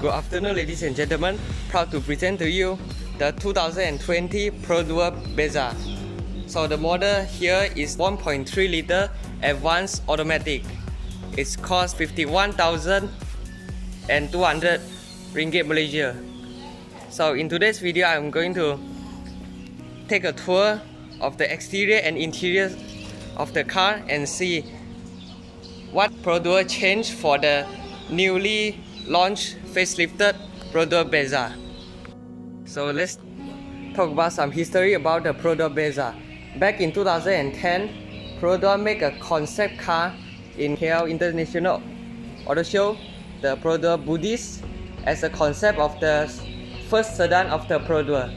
Good afternoon, ladies and gentlemen. Proud to present to you the 2020 Perodua Bezza. So the model here is 1.3 liter advanced automatic. It's cost 51,200 ringgit Malaysia. So in today's video, I'm going to take a tour of the exterior and interior of the car and see what Perodua changed for the newly launched facelifted Perodua Bezza. So let's talk about some history about the Perodua Bezza. Back in 2010, Perodua made a concept car in KL International AutoShow, the Perodua Buddyz, as a concept of the first sedan of the Perodua.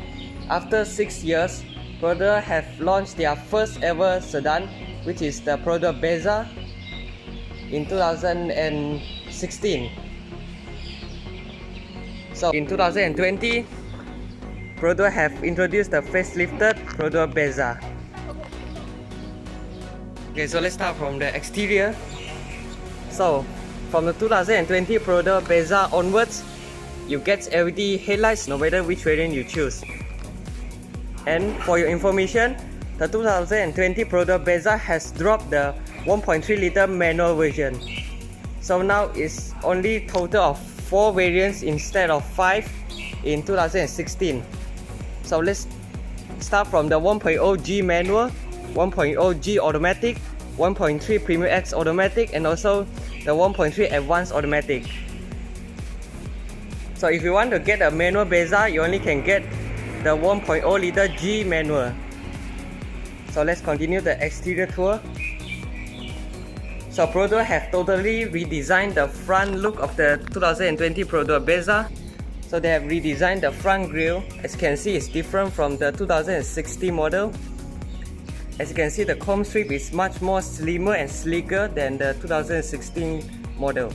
After 6 years, Perodua have launched their first ever sedan, which is the Perodua Bezza, in 2016. So in 2020, Perodua have introduced the facelifted Perodua Bezza. Okay, so let's start from the exterior. So from the 2020 Perodua Bezza onwards, you get LED headlights no matter which variant you choose. And for your information, the 2020 Perodua Bezza has dropped the 1.3 liter manual version. So now it's only total of 4 variants instead of 5 in 2016. So let's start from the 1.0 G Manual, 1.0 G Automatic, 1.3 Premium X Automatic, and also the 1.3 Advanced Automatic. So if you want to get a manual Bezza, you only can get the 1.0 liter G Manual. So let's continue the exterior tour. So Perodua have totally redesigned the front look of the 2020 Perodua Bezza. So they have redesigned the front grille. As you can see, it's different from the 2016 model. As you can see, the chrome strip is much more slimmer and sleeker than the 2016 model.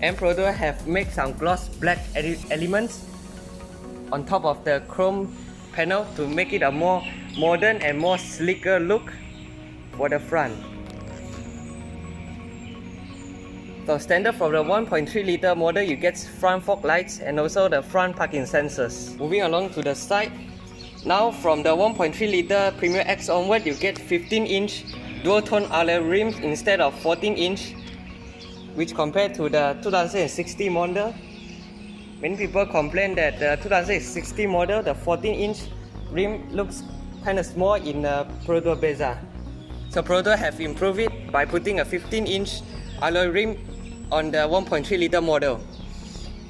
And Perodua have made some gloss black elements on top of the chrome panel to make it a more modern and more sleeker look for the front. So standard from the 1.3 liter model, you get front fog lights and also the front parking sensors. Moving along to the side, now from the 1.3 liter Premium X onward, you get 15-inch dual-tone alloy rims instead of 14-inch, which compared to the 2016 model. Many people complain that the 2016 model, the 14-inch rim looks kind of small in the Perodua Bezza. So Perodua have improved it by putting a 15-inch alloy rim on the 1.3 liter model.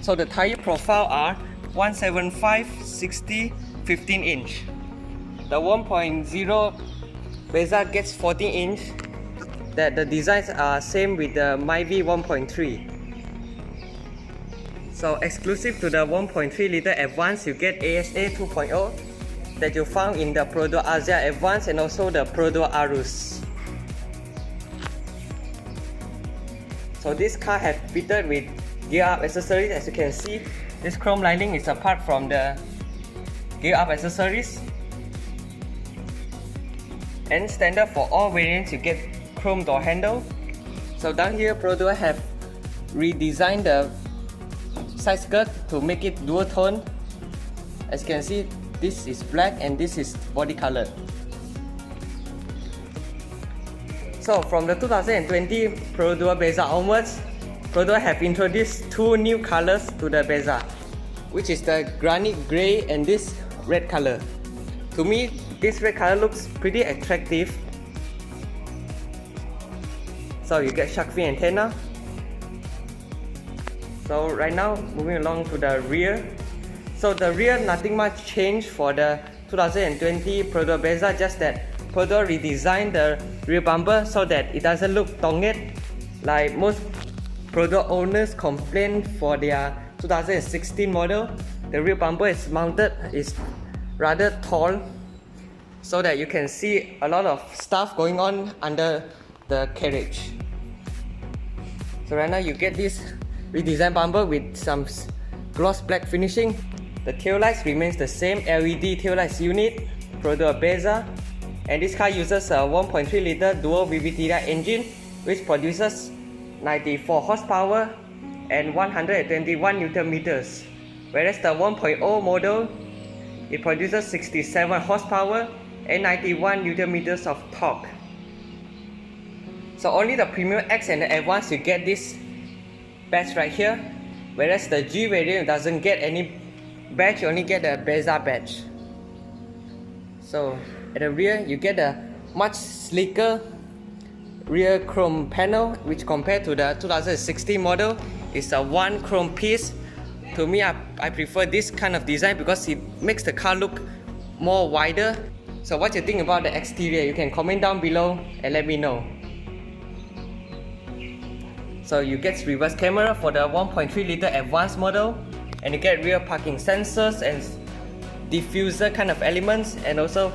So the tire profile are 175, 60, 15-inch. The 1.0 Bezza gets 14-inch. The designs are same with the Myvi 1.3. So exclusive to the 1.3 liter Advance, you get ASA 2.0 that you found in the Perodua Asia Advance and also the Perodua Arus. So this car has fitted with gear up accessories. As you can see, this chrome lining is apart from the gear up accessories. And standard for all variants, you get chrome door handle. So down here, Perodua have redesigned the side skirt to make it dual tone. As you can see, this is black and this is body colored. So from the 2020 Perodua Bezza onwards, Perodua have introduced 2 new colors to the Bezza, which is the granite grey and this red color. To me, this red color looks pretty attractive. So you get shark fin antenna. So right now, moving along to the rear. So the rear, nothing much changed for the 2020 Perodua Bezza, just that Perodua redesigned the rear bumper so that it doesn't look tongued like most Perodua owners complain for their 2016 model. The rear bumper is mounted, is rather tall, so that you can see a lot of stuff going on under the carriage. So right now you get this redesigned bumper with some gloss black finishing. The tail lights remains the same LED tail lights unit, Perodua Bezza. And this car uses a 1.3 liter dual VVT engine which produces 94 horsepower and 121 Newton meters, whereas the 1.0 model, it produces 67 horsepower and 91 Newton meters of torque. So only the Premium X and the Advance you get this badge right here, whereas the G variant doesn't get any badge, you only get the Bezza badge. So at the rear you get a much sleeker rear chrome panel, which compared to the 2016 model is a one chrome piece. To me, I prefer this kind of design because it makes the car look more wider. So what you think about the exterior, you can comment down below and let me know. So you get reverse camera for the 1.3 liter Advanced model, and you get rear parking sensors and diffuser kind of elements, and also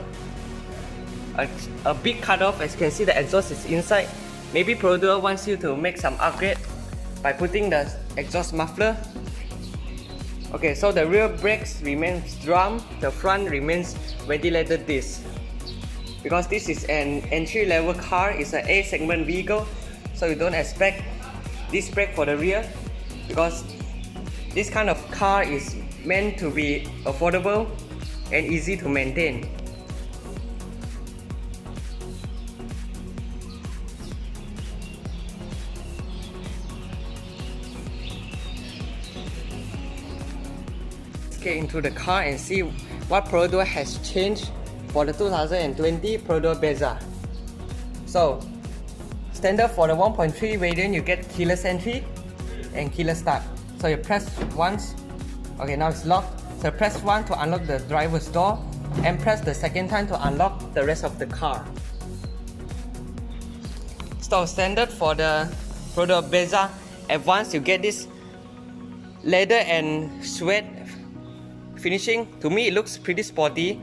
a big cutoff. As you can see, the exhaust is inside. Maybe Perodua wants you to make some upgrade by putting the exhaust muffler. Okay, so the rear brakes remains drum, the front remains ventilated disc. Because this is an entry-level car, it's an A segment vehicle, so you don't expect disc brake for the rear, because this kind of car is meant to be affordable and easy to maintain. Let's get into the car and see what Perodua has changed for the 2020 Perodua Bezza. So, standard for the 1.3 variant, you get keyless entry and keyless start. So you press once, okay, now it's locked. So press 1 to unlock the driver's door, and press the second time to unlock the rest of the car. So standard for the Perodua Bezza Advanced, you get this leather and suede finishing. To me, it looks pretty sporty.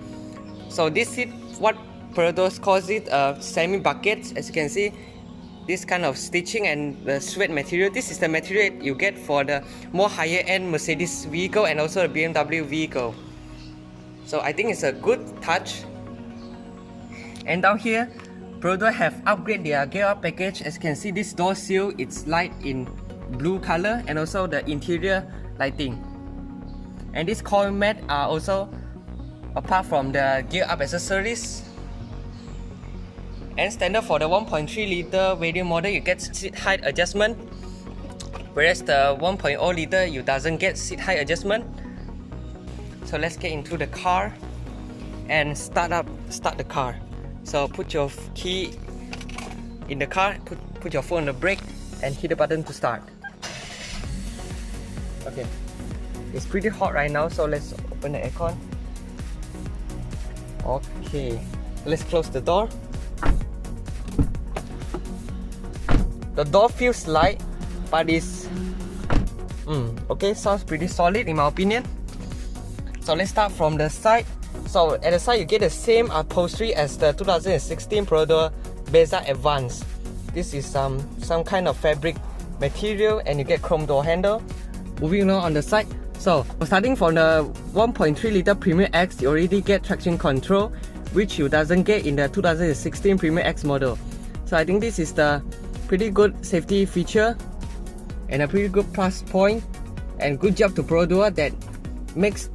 So this is what Perodua calls it semi-buckets. As you can see, this kind of stitching and the suede material, this is the material you get for the more higher end Mercedes vehicle and also the BMW vehicle. So I think it's a good touch. And down here, Perodua have upgraded their gear up package. As you can see, this door seal, it's light in blue color, and also the interior lighting. And these coil mat are also apart from the gear up accessories. And standard for the 1.3 liter variant model, you get seat height adjustment, whereas the 1.0 liter you doesn't get seat height adjustment. So let's get into the car and start the car. So put your key in the car, put your foot on the brake and hit the button to start. Okay, it's pretty hot right now, so let's open the aircon. Okay, let's close the door. The door feels light, but it's okay, sounds pretty solid in my opinion. So let's start from the side. So at the side you get the same upholstery as the 2016 Perodua Bezza Advance. This is some kind of fabric material, and you get chrome door handle. Moving on the side. So starting from the 1.3 liter Premium X, you already get traction control, which you doesn't get in the 2016 Premium X model. So I think this is the pretty good safety feature and a pretty good plus point, and good job to Perodua that makes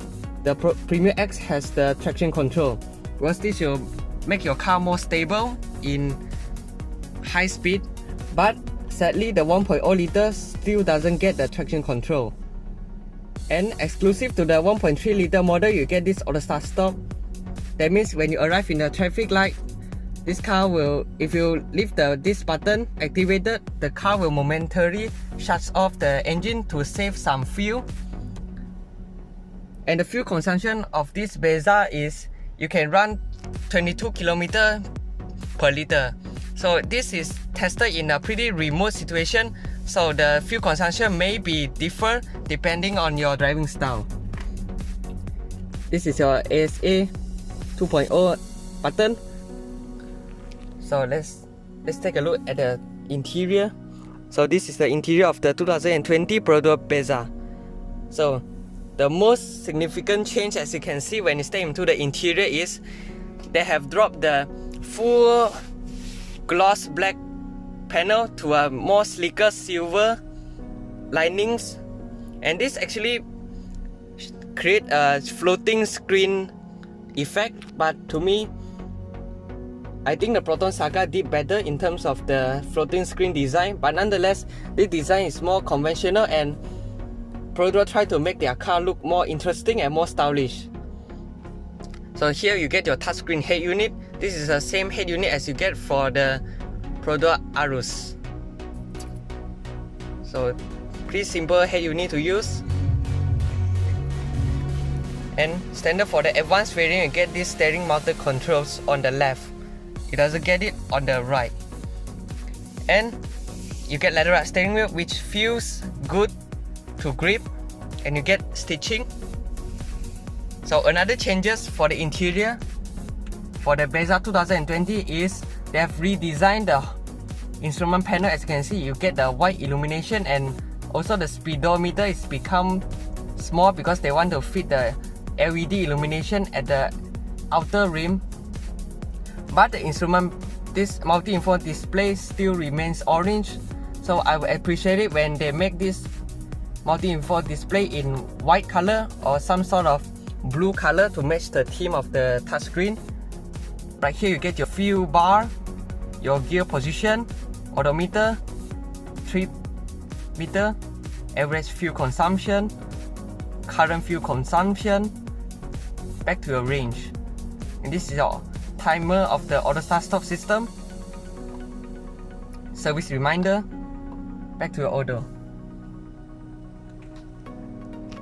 the Premium X has the traction control, because this will make your car more stable in high speed. But sadly, the 1.0 liter still doesn't get the traction control. And exclusive to the 1.3 liter model, you get this auto start stop. That means when you arrive in the traffic light, this car will, if you leave this button activated, the car will momentarily shut off the engine to save some fuel. And the fuel consumption of this Bezza is, you can run 22 km per liter. So this is tested in a pretty remote situation, so the fuel consumption may be different depending on your driving style. This is your ASA 2.0 button. So let's take a look at the interior. So this is the interior of the 2020 Perodua Bezza. So the most significant change, as you can see when you step into the interior, is they have dropped the full gloss black panel to a more sleeker silver linings, and this actually create a floating screen effect, but to me, I think the Proton Saga did better in terms of the floating screen design, but nonetheless, this design is more conventional and Perodua tried to make their car look more interesting and more stylish. So here you get your touchscreen head unit. This is the same head unit as you get for the Perodua Arus. So pretty simple head unit to use. And standard for the advanced variant, you get this steering mounted controls on the left. It doesn't get it on the right. And you get leather wrap steering wheel, which feels good to grip, and you get stitching. So another changes for the interior for the Bezza 2020 is they have redesigned the instrument panel. As you can see, you get the white illumination, and also the speedometer is become small because they want to fit the LED illumination at the outer rim. But the instrument, this multi-info display still remains orange. So I would appreciate it when they make this multi-info display in white color or some sort of blue color to match the theme of the touchscreen. Right here you get your fuel bar, your gear position, odometer, trip meter, average fuel consumption, current fuel consumption, back to your range. And this is your timer of the auto start stop system, service reminder, back to your auto.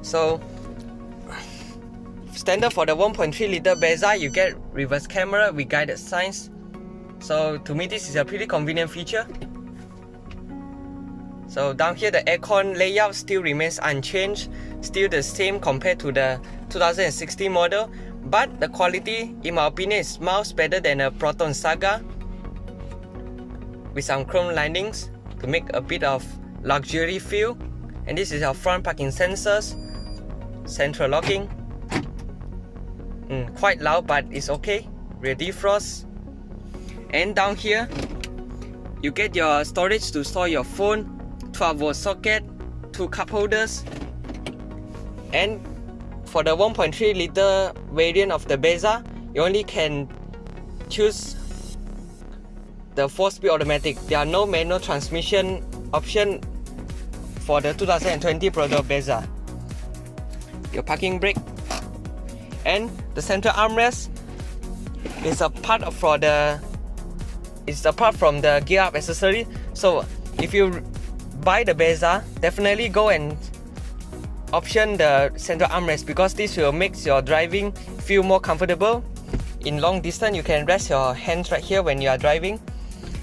So standard for the 1.3 liter Bezza, you get reverse camera with guided signs. So to me, this is a pretty convenient feature. So down here, the aircon layout still remains unchanged, still the same compared to the 2016 model, but the quality, in my opinion, is miles better than a Proton Saga, with some chrome linings to make a bit of luxury feel. And this is our front parking sensors, central locking. Quite loud, but it's okay. Rear defrost. And down here, you get your storage to store your phone, 12-volt socket, 2 cup holders. And for the 1.3 liter variant of the Bezza, you only can choose the 4-speed automatic. There are no manual transmission option for the 2020 Perodua Bezza. Your parking brake and the central armrest is apart from the gear up accessory. So if you buy the Bezza, definitely go and option the central armrest, because this will make your driving feel more comfortable. In long distance, you can rest your hands right here when you are driving.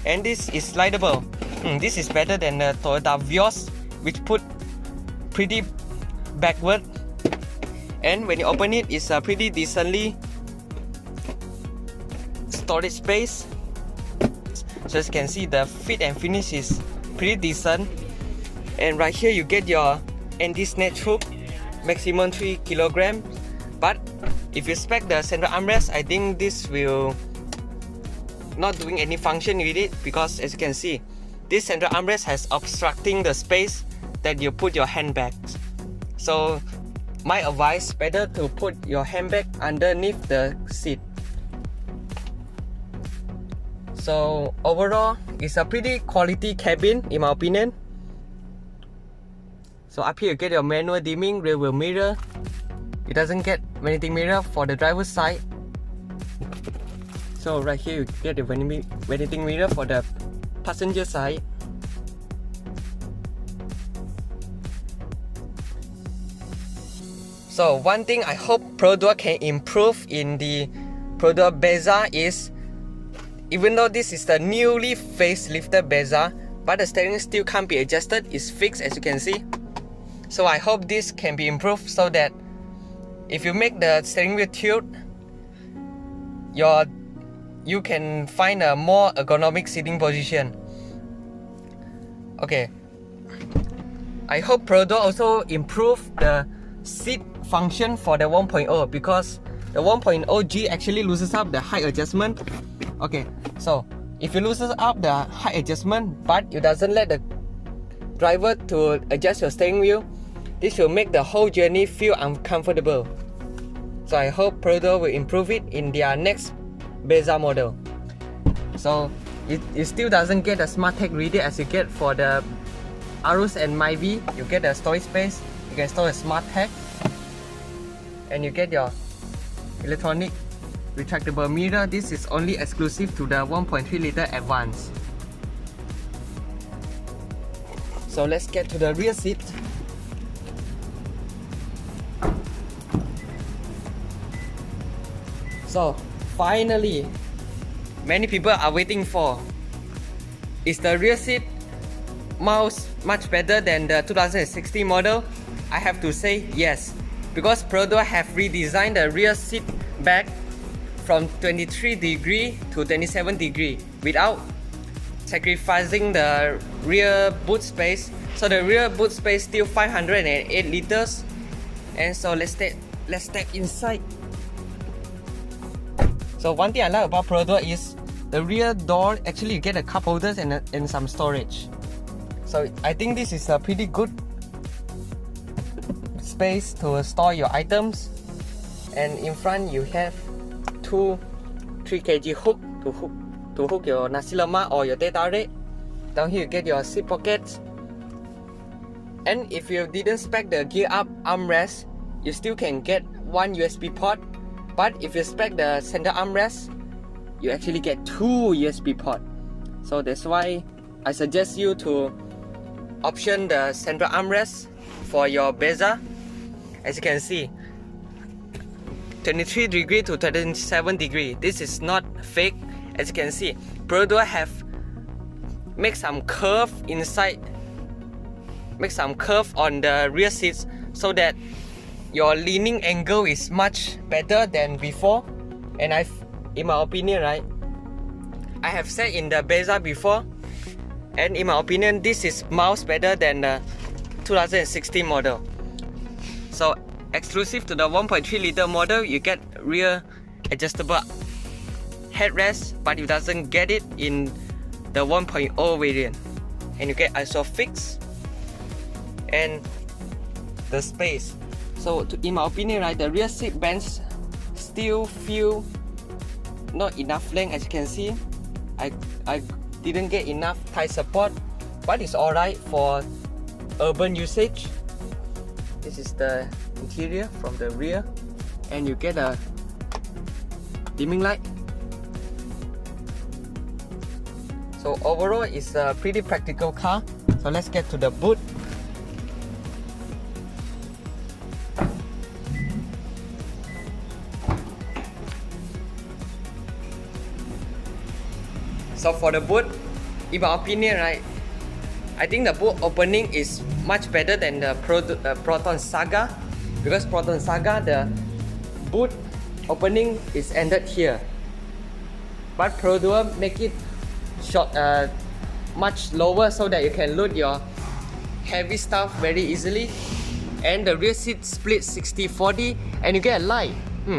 And this is slidable. This is better than the Toyota Vios, which put pretty backward. And when you open it, it's a pretty decently storage space. So as you can see, the fit and finish is pretty decent. And right here you get your anti-snatch hook, maximum 3 kg. But if you spec the central armrest, I think this will not doing any function with it, because as you can see, this central armrest has obstructing the space that you put your handbags. So my advice, better to put your handbag underneath the seat. So overall, it's a pretty quality cabin in my opinion. So up here you get your manual dimming rear view mirror. It doesn't get vanity mirror for the driver's side. So right here you get the vanity mirror for the passenger side. So one thing I hope Perodua can improve in the Perodua Bezza is, even though this is the newly facelifted Bezza, but the steering still can't be adjusted, it's fixed as you can see. So I hope this can be improved so that if you make the steering wheel tilt, you can find a more ergonomic seating position. Okay, I hope Perodua also improve the seat function for the 1.0, because the 1.0G actually loses up the height adjustment. Okay, so if you loses up the height adjustment but it doesn't let the driver to adjust your steering wheel, this will make the whole journey feel uncomfortable. So I hope Perodua will improve it in their next Bezza model. So it still doesn't get a smart tag reader as you get for the Arus and Myvi. You get a storage space, you can store a smart tag, and you get your electronic retractable mirror. This is only exclusive to the 1.3 liter Advance. So let's get to the rear seat. So finally, many people are waiting for, is the rear seat much better than the 2016 model? I have to say yes, because Perodua have redesigned the rear seat back from 23 degree to 27 degree without sacrificing the rear boot space. So the rear boot space still 508 liters. And so let's step inside. So one thing I like about Perodua is the rear door, actually you get a cup holders and some storage. So I think this is a pretty good space to store your items. And in front you have two 3 kg hook to hook your nasi lemak or your teh tarik. Down here you get your seat pockets. And if you didn't spec the gear up armrest, you still can get one USB port. But if you spec the center armrest, you actually get 2 USB ports. So that's why I suggest you to option the central armrest for your Bezza. As you can see, 23 degree to 27 degree. This is not fake. As you can see, Perodua have make some curve inside, make some curve on the rear seats so that your leaning angle is much better than before. And in my opinion, right, I have said in the Bezza before, and in my opinion, this is miles better than the 2016 model. So exclusive to the 1.3 liter model, you get rear adjustable headrest, but you doesn't get it in the 1.0 variant. And you get ISOFIX and the space. So in my opinion, right, the rear seat bands still feel not enough length. As you can see, I didn't get enough thigh support, but it's alright for urban usage. This is the interior from the rear, and you get a dimming light. So overall, it's a pretty practical car. So let's get to the boot. So for the boot, in my opinion, right, I think the boot opening is much better than the Proton Saga, because Proton Saga, the boot opening is ended here, but Perodua make it short, much lower so that you can load your heavy stuff very easily. And the rear seat split 60-40 and you get a light.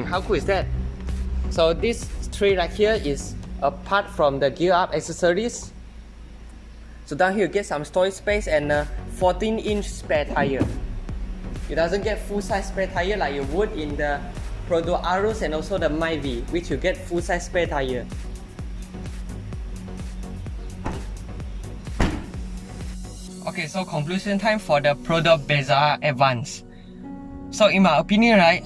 How cool is that? So this tray right here is apart from the gear up accessories. So down here you get some storage space and a 14-inch spare tire. It doesn't get full-size spare tire like you would in the Perodua Arus and also the Myvi, which you get full-size spare tire. Okay, so conclusion time for the Perodua Bezza Advance. So in my opinion, right,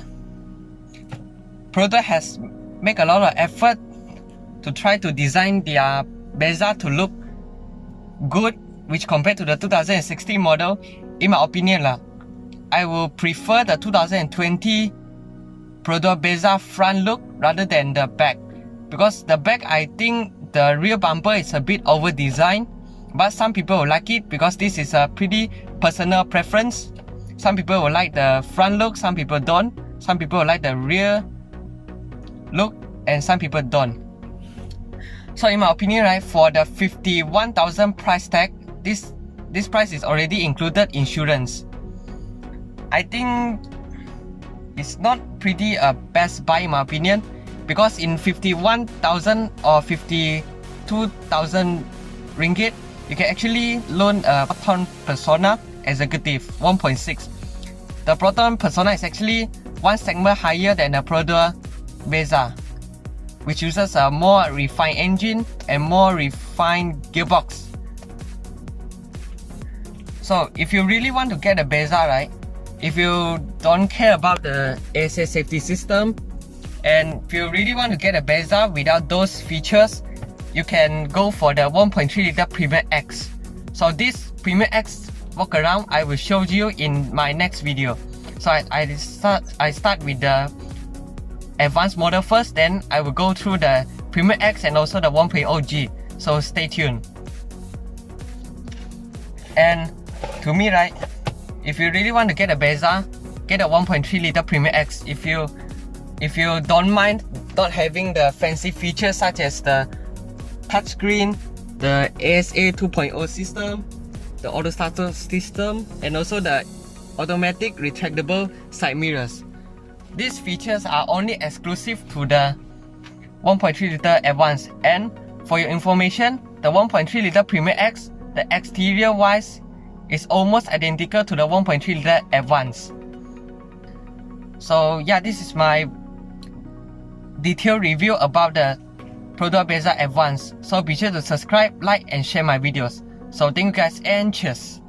Perodua has made a lot of effort to try to design their Bezza to look good, which compared to the 2016 model, in my opinion, I will prefer the 2020 Perodua Bezza front look rather than the back. Because the back, I think the rear bumper is a bit over-designed, but some people will like it because this is a pretty personal preference. Some people will like the front look, some people don't. Some people will like the rear look, and some people don't. So in my opinion, right, for the 51,000 price tag, this price is already included insurance. I think it's not pretty a best buy in my opinion, because in 51,000 or 52,000 ringgit, you can actually loan a Proton Persona Executive 1.6. The Proton Persona is actually one segment higher than the Perodua Bezza, which uses a more refined engine and more refined gearbox. So if you really want to get a Bezza, right, if you don't care about the ASA safety system, and if you really want to get a Bezza without those features, you can go for the 1.3 liter Premium X. So this Premium X Walkaround I will show you in my next video. So I start with the advanced model first, then I will go through the Premium X and also the 1.0G. So stay tuned. And to me, right, if you really want to get a Bezza, get a 1.3 liter Premium X. If you don't mind not having the fancy features such as the touchscreen, the ASA 2.0 system, the auto starter system, and also the automatic retractable side mirrors. These features are only exclusive to the 1.3 liter Advance. And for your information, the 1.3 liter Premium X, the exterior wise, is almost identical to the 1.3 liter Advance. So yeah, this is my detailed review about the Perodua Bezza Advance. So be sure to subscribe, like and share my videos. So thank you guys and cheers.